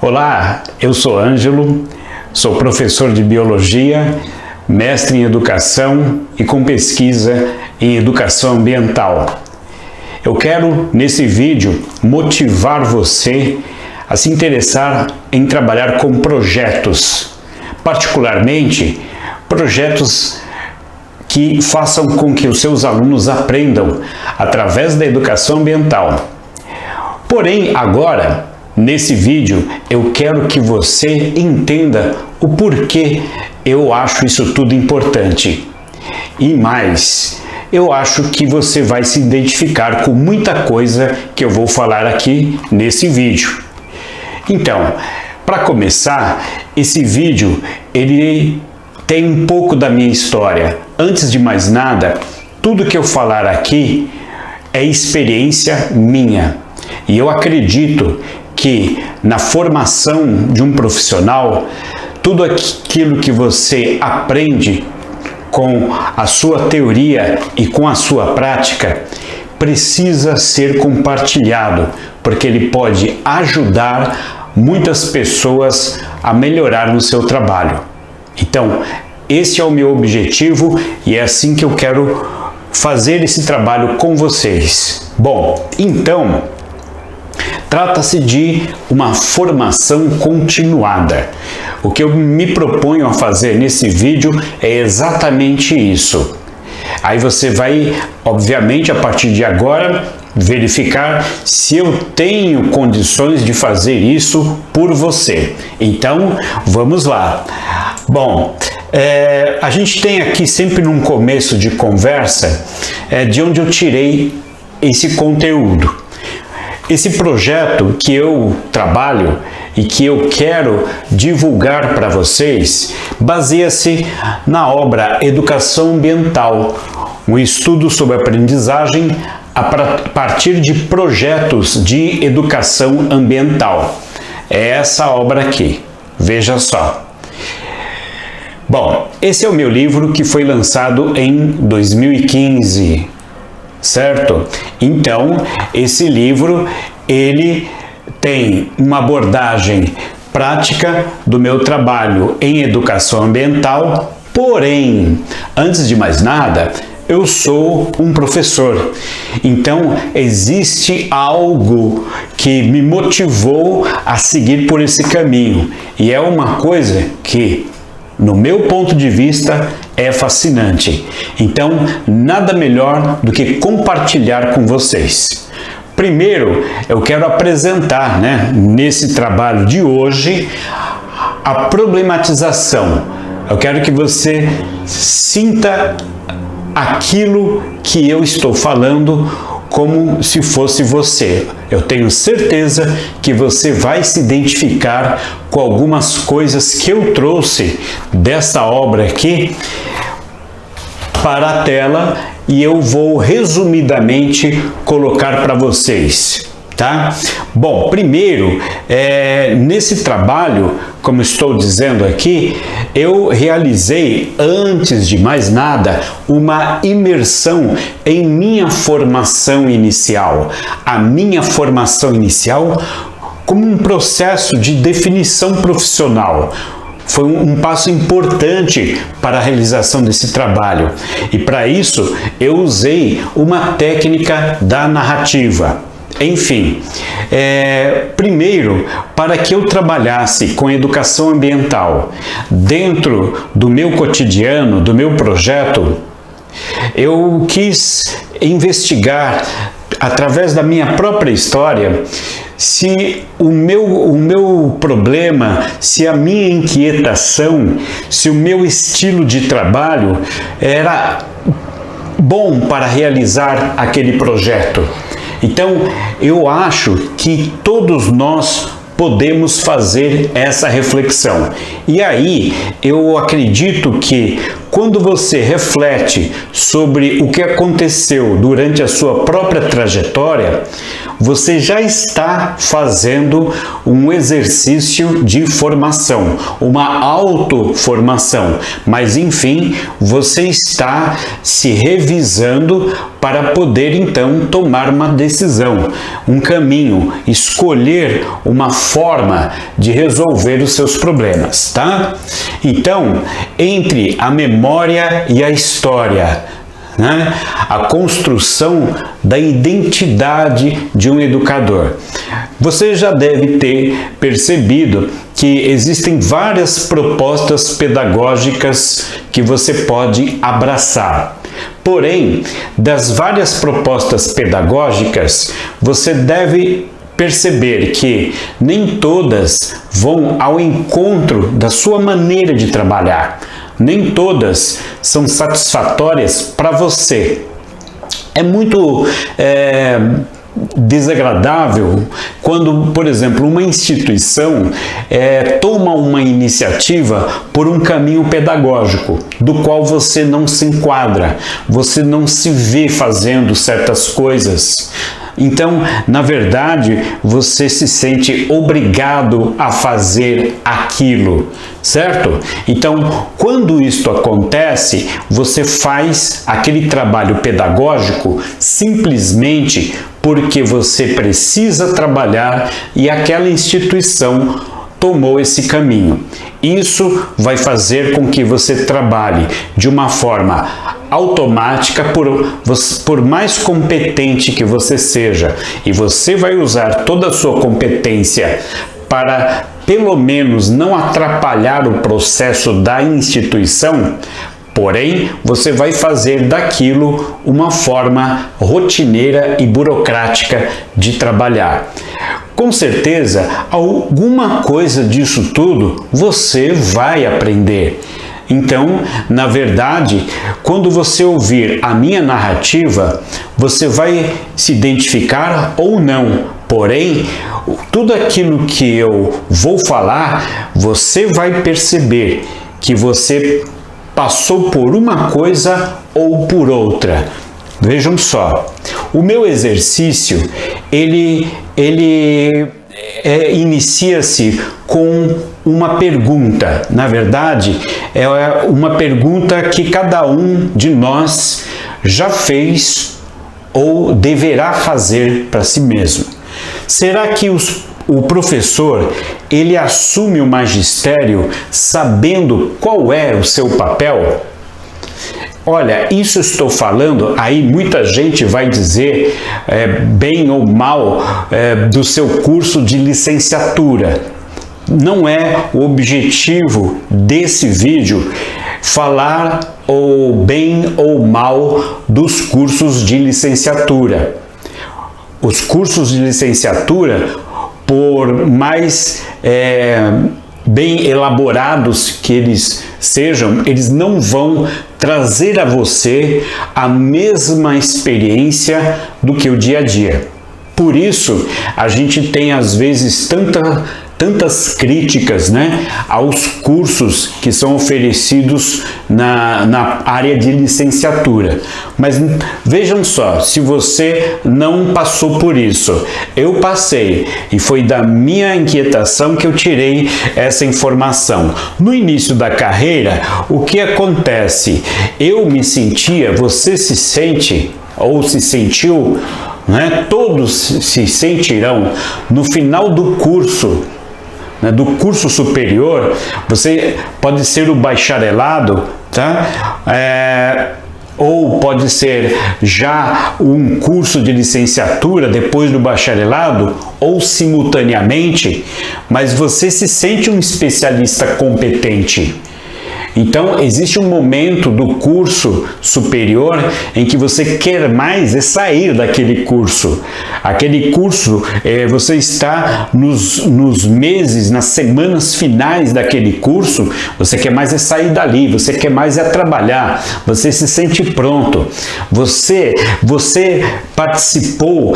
Olá, eu sou Ângelo, sou professor de Biologia, mestre em Educação e com pesquisa em Educação Ambiental. Eu quero, nesse vídeo, motivar você a se interessar em trabalhar com projetos, particularmente projetos que façam com que os seus alunos aprendam através da educação ambiental. Porém, agora, nesse vídeo, eu quero que você entenda o porquê eu acho isso tudo importante. E mais, eu acho que você vai se identificar com muita coisa que eu vou falar aqui nesse vídeo. Então, para começar, esse vídeo ele tem um pouco da minha história. Antes de mais nada, tudo que eu falar aqui é experiência minha. E eu acredito que na formação de um profissional, tudo aquilo que você aprende com a sua teoria e com a sua prática precisa ser compartilhado, porque ele pode ajudar muitas pessoas a melhorar no seu trabalho. Então, esse é o meu objetivo e é assim que eu quero fazer esse trabalho com vocês. Bom, então, trata-se de uma formação continuada. O que eu me proponho a fazer nesse vídeo é exatamente isso. Aí você vai, obviamente, a partir de agora, verificar se eu tenho condições de fazer isso por você. Então, vamos lá. Bom, a gente tem aqui sempre num começo de conversa de onde eu tirei esse conteúdo. Esse projeto que eu trabalho e que eu quero divulgar para vocês baseia-se na obra Educação Ambiental, um estudo sobre aprendizagem a partir de projetos de educação ambiental. É essa obra aqui, veja só. Bom, esse é o meu livro que foi lançado em 2015. Certo? Então, esse livro, ele tem uma abordagem prática do meu trabalho em educação ambiental, porém, antes de mais nada, eu sou um professor. Então, existe algo que me motivou a seguir por esse caminho, e é uma coisa que, no meu ponto de vista, é fascinante. Então, nada melhor do que compartilhar com vocês. Primeiro, eu quero apresentar, nesse trabalho de hoje, a problematização. Eu quero que você sinta aquilo que eu estou falando como se fosse você. Eu tenho certeza que você vai se identificar com algumas coisas que eu trouxe dessa obra aqui para a tela e eu vou resumidamente colocar para vocês, tá? Bom, primeiro, nesse trabalho, como estou dizendo aqui, eu realizei, antes de mais nada, uma imersão em minha formação inicial. A minha formação inicial como um processo de definição profissional. Foi um passo importante para a realização desse trabalho. E para isso, eu usei uma técnica da narrativa. Enfim, primeiro, para que eu trabalhasse com educação ambiental dentro do meu cotidiano, do meu projeto, eu quis investigar, através da minha própria história, se o meu problema, se a minha inquietação, se o meu estilo de trabalho era bom para realizar aquele projeto. Então, eu acho que todos nós podemos fazer essa reflexão. E aí, eu acredito que quando você reflete sobre o que aconteceu durante a sua própria trajetória, você já está fazendo um exercício de formação, uma autoformação, mas enfim, você está se revisando para poder então tomar uma decisão, um caminho, escolher uma forma de resolver os seus problemas, tá? Então, entre a memória e a história, né? A construção da identidade de um educador. Você já deve ter percebido que existem várias propostas pedagógicas que você pode abraçar. Porém, das várias propostas pedagógicas, você deve perceber que nem todas vão ao encontro da sua maneira de trabalhar. Nem todas são satisfatórias para você. É muito desagradável quando, por exemplo, uma instituição toma uma iniciativa por um caminho pedagógico, do qual você não se enquadra, você não se vê fazendo certas coisas. Então, na verdade, você se sente obrigado a fazer aquilo, certo? Então, quando isto acontece, você faz aquele trabalho pedagógico simplesmente porque você precisa trabalhar e aquela instituição tomou esse caminho. Isso vai fazer com que você trabalhe de uma forma automática, por mais competente que você seja, e você vai usar toda a sua competência para, pelo menos, não atrapalhar o processo da instituição. Porém, você vai fazer daquilo uma forma rotineira e burocrática de trabalhar. Com certeza, alguma coisa disso tudo você vai aprender. Então, na verdade, quando você ouvir a minha narrativa, você vai se identificar ou não. Porém, tudo aquilo que eu vou falar, você vai perceber que você passou por uma coisa ou por outra. Vejam só, o meu exercício, ele inicia-se com uma pergunta. Na verdade, é uma pergunta que cada um de nós já fez ou deverá fazer para si mesmo. Será que o professor, ele assume o magistério sabendo qual é o seu papel? Olha, isso estou falando, aí muita gente vai dizer bem ou mal do seu curso de licenciatura. Não é o objetivo desse vídeo falar ou bem ou mal dos cursos de licenciatura. Os cursos de licenciatura, por mais bem elaborados que eles sejam, eles não vão trazer a você a mesma experiência do que o dia a dia. Por isso, a gente tem às vezes tantas críticas, né, aos cursos que são oferecidos na área de licenciatura. Mas vejam só, se você não passou por isso, eu passei e foi da minha inquietação que eu tirei essa informação. No início da carreira, o que acontece? Eu me sentia, você se sente ou se sentiu, né? Todos se sentirão no final do curso superior. Você pode ser o bacharelado, tá? Ou pode ser já um curso de licenciatura depois do bacharelado, ou simultaneamente, mas você se sente um especialista competente. Então, existe um momento do curso superior em que você quer mais sair daquele curso. Aquele curso, você está nos meses, nas semanas finais daquele curso, você quer mais sair dali, você quer mais trabalhar, você se sente pronto. Você participou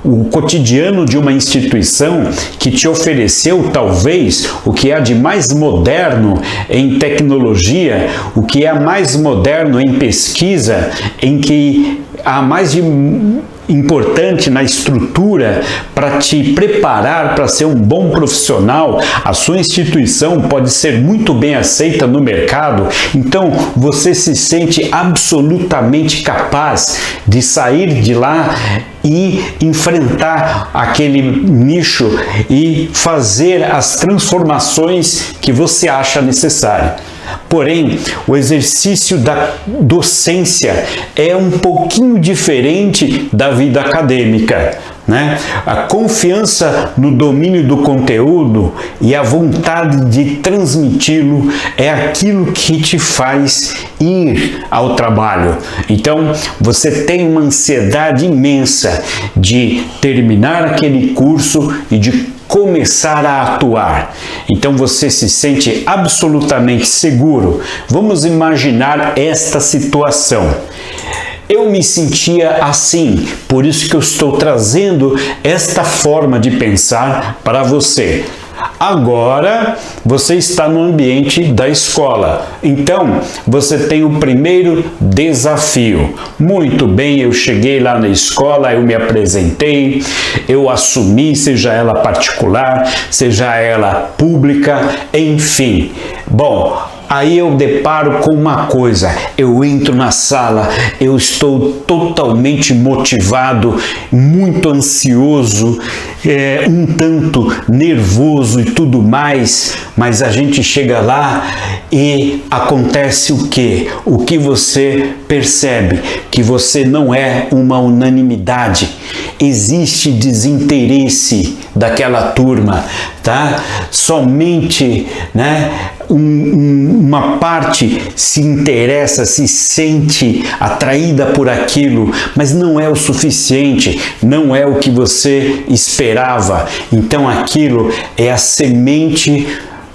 o cotidiano de uma instituição que te ofereceu, talvez, o que há de mais moderno em tecnologia, o que é mais moderno em pesquisa, em que há mais de importante na estrutura para te preparar para ser um bom profissional, a sua instituição pode ser muito bem aceita no mercado, então você se sente absolutamente capaz de sair de lá e enfrentar aquele nicho e fazer as transformações que você acha necessário. Porém, o exercício da docência é um pouquinho diferente da vida acadêmica, né? A confiança no domínio do conteúdo e a vontade de transmiti-lo é aquilo que te faz ir ao trabalho. Então, você tem uma ansiedade imensa de terminar aquele curso e de começar a atuar. Então você se sente absolutamente seguro. Vamos imaginar esta situação. Eu me sentia assim, por isso que eu estou trazendo esta forma de pensar para você. Agora você está no ambiente da escola, então você tem o primeiro desafio. Muito bem, eu cheguei lá na escola, eu me apresentei, eu assumi, seja ela particular, seja ela pública, enfim. Bom, aí eu deparo com uma coisa, eu entro na sala, eu estou totalmente motivado, muito ansioso, um tanto nervoso e tudo mais, mas a gente chega lá e acontece o quê? O que você percebe? Que você não é uma unanimidade, existe desinteresse daquela turma, tá? Somente, né, uma parte se interessa, se sente atraída por aquilo, mas não é o suficiente, não é o que você esperava. Então aquilo é a semente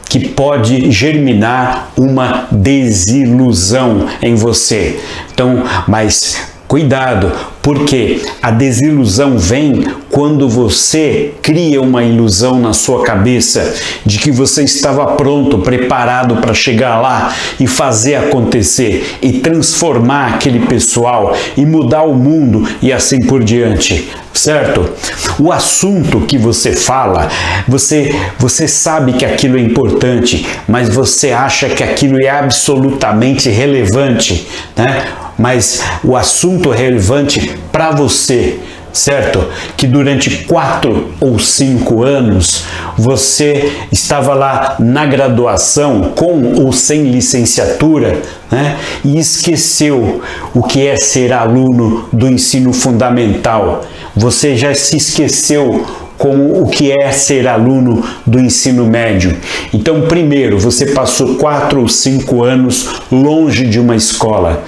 que pode germinar uma desilusão em você. Então, mas cuidado, porque a desilusão vem quando você cria uma ilusão na sua cabeça de que você estava pronto, preparado para chegar lá e fazer acontecer e transformar aquele pessoal e mudar o mundo e assim por diante, certo? O assunto que você fala, você sabe que aquilo é importante, mas você acha que aquilo é absolutamente relevante, né? Mas o assunto é relevante para você, certo? Que durante 4 ou 5 anos você estava lá na graduação, com ou sem licenciatura, né? E esqueceu o que é ser aluno do ensino fundamental. Você já se esqueceu como o que é ser aluno do ensino médio. Então, primeiro, você passou 4 ou 5 anos longe de uma escola,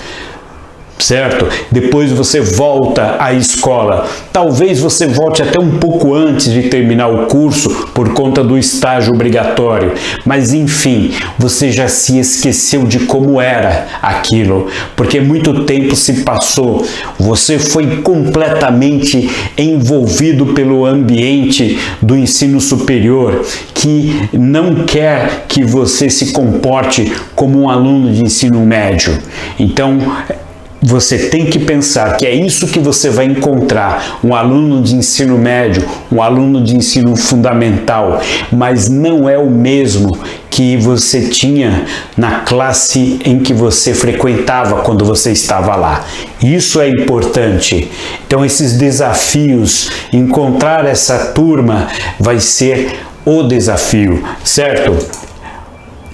certo? Depois você volta à escola. Talvez você volte até um pouco antes de terminar o curso por conta do estágio obrigatório. Mas enfim, você já se esqueceu de como era aquilo, porque muito tempo se passou. Você foi completamente envolvido pelo ambiente do ensino superior, que não quer que você se comporte como um aluno de ensino médio. Então, você tem que pensar que é isso que você vai encontrar, um aluno de ensino médio, um aluno de ensino fundamental, mas não é o mesmo que você tinha na classe em que você frequentava quando você estava lá. Isso é importante. Então esses desafios, encontrar essa turma vai ser o desafio, certo?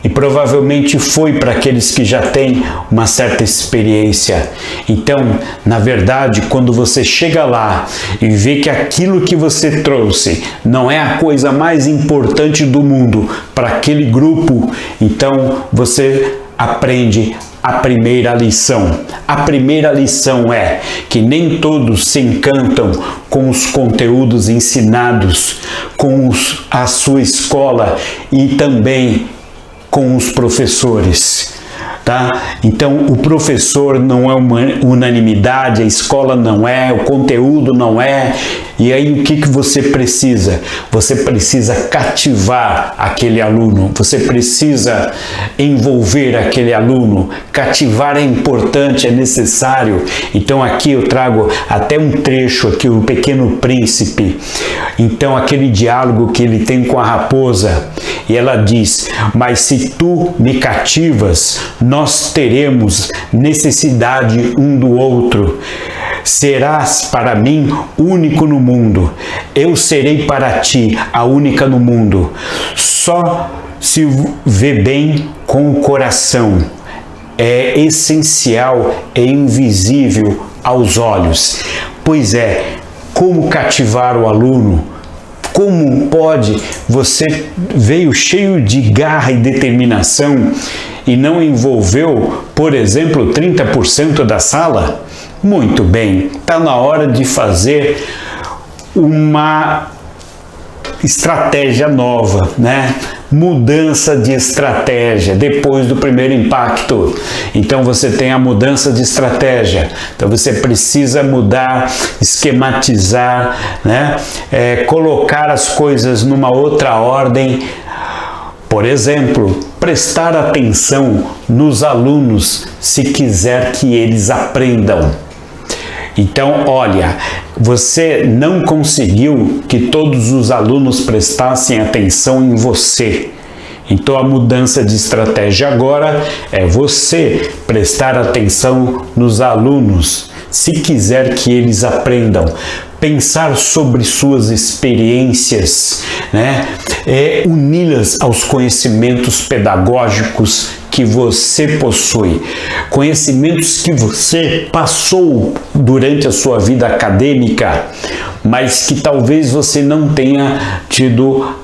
E provavelmente foi para aqueles que já têm uma certa experiência. Então, na verdade, quando você chega lá e vê que aquilo que você trouxe não é a coisa mais importante do mundo para aquele grupo, então você aprende a primeira lição. A primeira lição é que nem todos se encantam com os conteúdos ensinados, com a sua escola e também com os professores. tá? Então, o professor não é uma unanimidade, a escola não é, o conteúdo não é. E aí, o que você precisa? Você precisa cativar aquele aluno, você precisa envolver aquele aluno. Cativar é importante, é necessário. Então, aqui eu trago até um trecho aqui, o Pequeno Príncipe. Então, aquele diálogo que ele tem com a raposa, e ela diz: mas se tu me cativas, nós teremos necessidade um do outro. Serás para mim único no mundo. Eu serei para ti a única no mundo. Só se vê bem com o coração. É essencial e invisível aos olhos. Pois é, como cativar o aluno? Como pode? Você veio cheio de garra e determinação e não envolveu, por exemplo, 30% da sala? Muito bem, está na hora de fazer uma estratégia nova, né? Mudança de estratégia depois do primeiro impacto. Então você tem a mudança de estratégia. Então você precisa mudar, esquematizar, né? Colocar as coisas numa outra ordem. Por exemplo, prestar atenção nos alunos se quiser que eles aprendam. Então, olha, você não conseguiu que todos os alunos prestassem atenção em você. Então, a mudança de estratégia agora é você prestar atenção nos alunos, se quiser que eles aprendam. Pensar sobre suas experiências, né? Uni-las aos conhecimentos pedagógicos que você possui, conhecimentos que você passou durante a sua vida acadêmica, mas que talvez você não tenha tido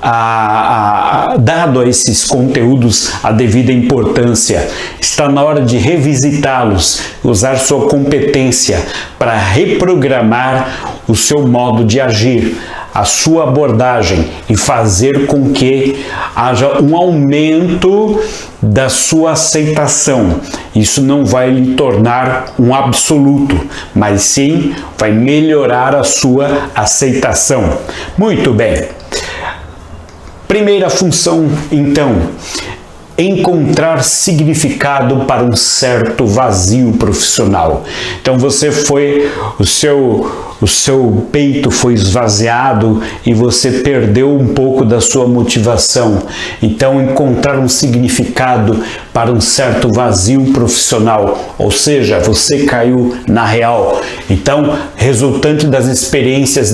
dado a esses conteúdos a devida importância. Está na hora de revisitá-los, usar sua competência para reprogramar o seu modo de agir, a sua abordagem e fazer com que haja um aumento da sua aceitação. Isso não vai lhe tornar um absoluto, mas sim vai melhorar a sua aceitação. Muito bem. Primeira função, então, encontrar significado para um certo vazio profissional. Então você foi, o seu peito foi esvaziado e você perdeu um pouco da sua motivação. Então encontrar um significado para um certo vazio profissional, ou seja, você caiu na real. Então, resultante das experiências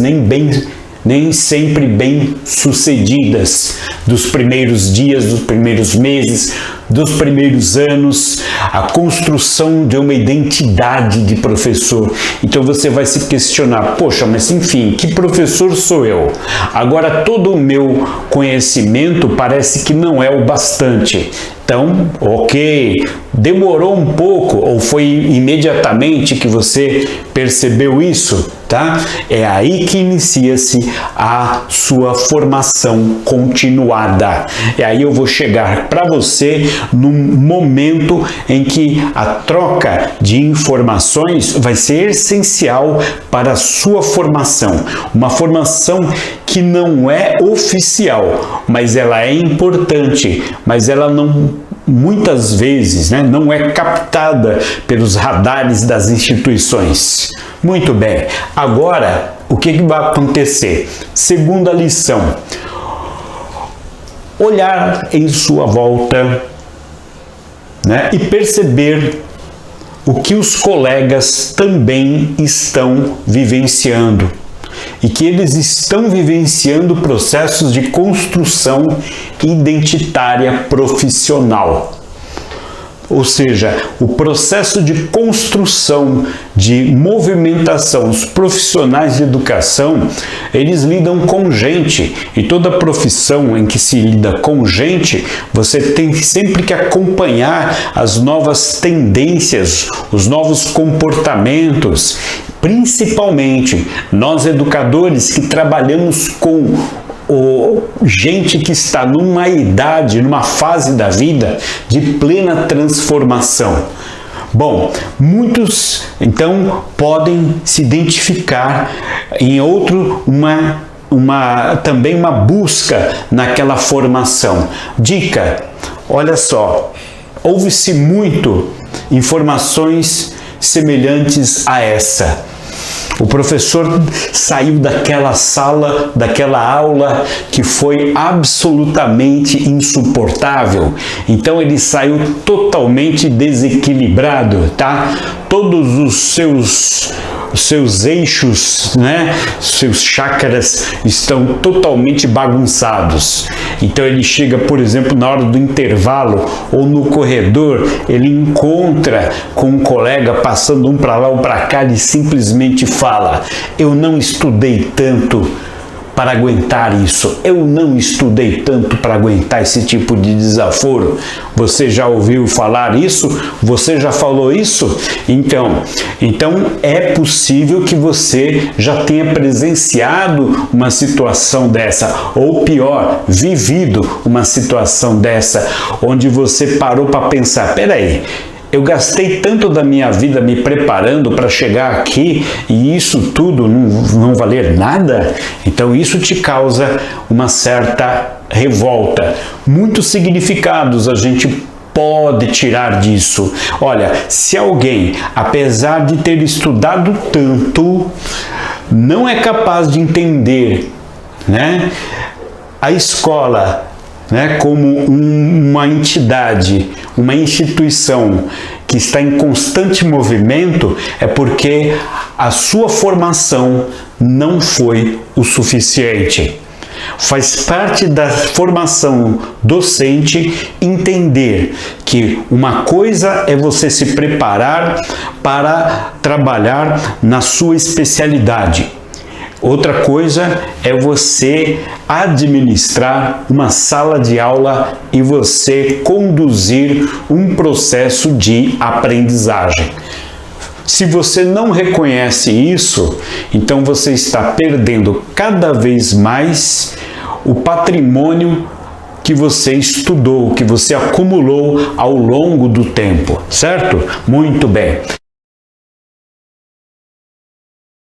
nem sempre bem sucedidas, dos primeiros dias, dos primeiros meses, dos primeiros anos, a construção de uma identidade de professor. Então você vai se questionar: poxa, mas enfim, que professor sou eu? Agora todo o meu conhecimento parece que não é o bastante. Então, ok, demorou um pouco ou foi imediatamente que você percebeu isso, tá? É aí que inicia-se a sua formação continuada. E aí eu vou chegar para você num momento em que a troca de informações vai ser essencial para a sua formação. Uma formação que não é oficial, mas ela é importante, mas ela não, muitas vezes, né, não é captada pelos radares das instituições. Muito bem, agora o que vai acontecer? Segunda lição: olhar em sua volta, né, e perceber o que os colegas também estão vivenciando. E que eles estão vivenciando processos de construção identitária profissional. Ou seja, o processo de construção, de movimentação, os profissionais de educação, eles lidam com gente, e toda profissão em que se lida com gente, você tem sempre que acompanhar as novas tendências, os novos comportamentos, principalmente nós educadores que trabalhamos com gente que está numa idade, numa fase da vida de plena transformação. Bom, muitos então podem se identificar em outro, também uma busca naquela formação. Dica, olha só, ouve-se muito informações semelhantes a essa. O professor saiu daquela sala, daquela aula que foi absolutamente insuportável. Então ele saiu totalmente desequilibrado, tá? Todos os seus eixos, né? Seus chakras estão totalmente bagunçados. Então ele chega, por exemplo, na hora do intervalo ou no corredor, ele encontra com um colega passando um para lá ou para cá, ele simplesmente fala: eu não estudei tanto para aguentar isso, eu não estudei tanto para aguentar esse tipo de desaforo. Você já ouviu falar isso? Você já falou isso? Então é possível que você já tenha presenciado uma situação dessa, ou pior, vivido uma situação dessa, onde você parou para pensar: peraí, eu gastei tanto da minha vida me preparando para chegar aqui e isso tudo não valer nada? Então isso te causa uma certa revolta. Muitos significados a gente pode tirar disso. Olha, se alguém, apesar de ter estudado tanto, não é capaz de entender, né, a escola, né, como uma entidade, uma instituição que está em constante movimento, é porque a sua formação não foi o suficiente. Faz parte da formação docente entender que uma coisa é você se preparar para trabalhar na sua especialidade. Outra coisa é você administrar uma sala de aula e você conduzir um processo de aprendizagem. Se você não reconhece isso, então você está perdendo cada vez mais o patrimônio que você estudou, que você acumulou ao longo do tempo, certo? Muito bem.